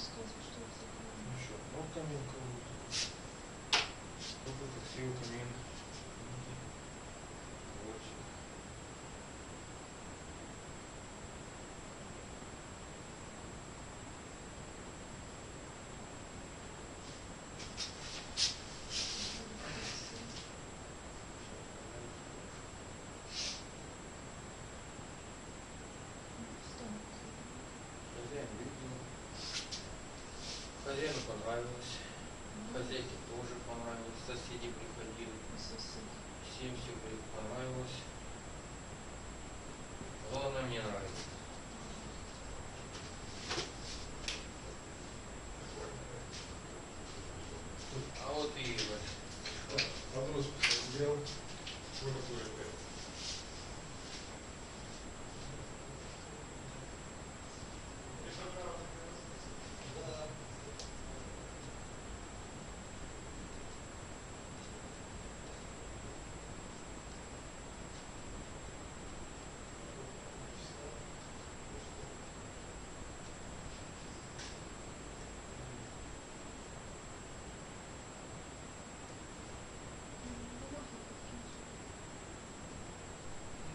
Ну что, ну камин какой-то. Какой-то красивый камин. Очень. Хозяин видел. Хозяину понравилось. Хозяйке тоже понравилось. Соседи приходили. Всем все понравилось. Главное, мне нравится. А вот и Вопрос сделал. Что такое это?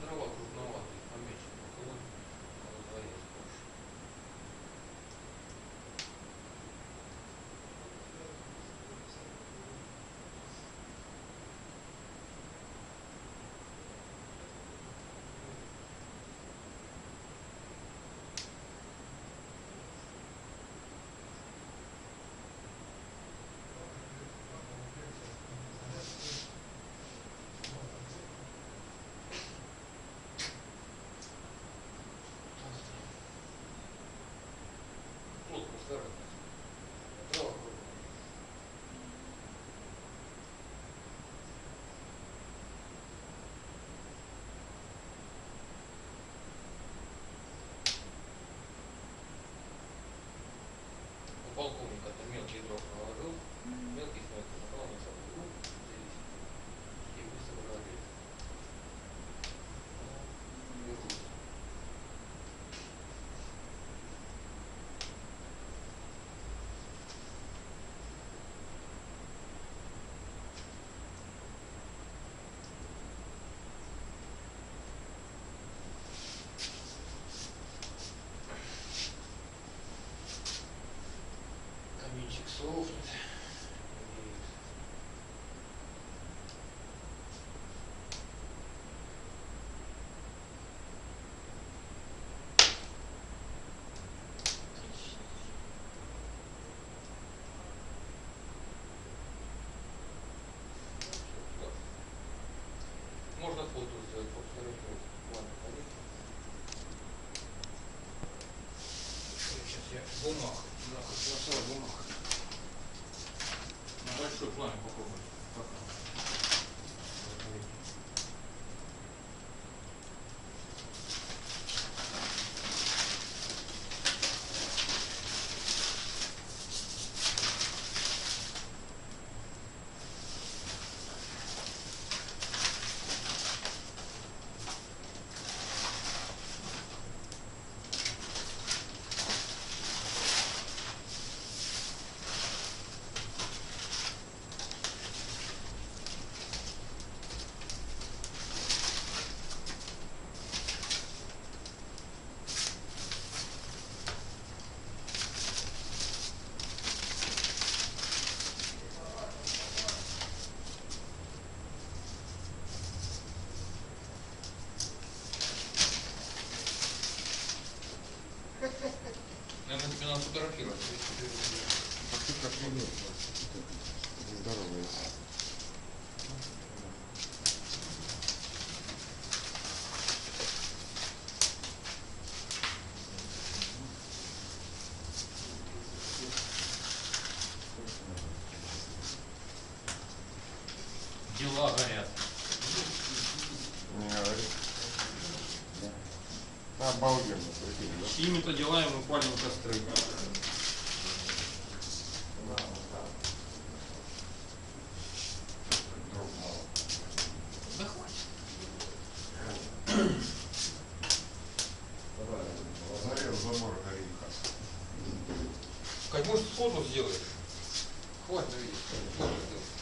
дрова крупноватые, поменьше поколоть, надо дворец больше. Плотно стараться. Дрова крупные. У полковника-то мелкий дров наложил, мелких набрал на самом деле. И быстро прогорели. Берут. Каминчик сохнет. Можно фото сделать, фотографировать. Ладно, пойдем. Сейчас я бумаг. Да, красивая бумага. На большой плане попробовать. Наверное, тебе надо фотографировать. Здоровый. Дела горят. Не говори. Обалденно, прикинь, да? Чьими-то делами мы палим костры. Да хватит. Зарел забор ореха. Так может сходу сделать? Хватит на видео. Можно сделать.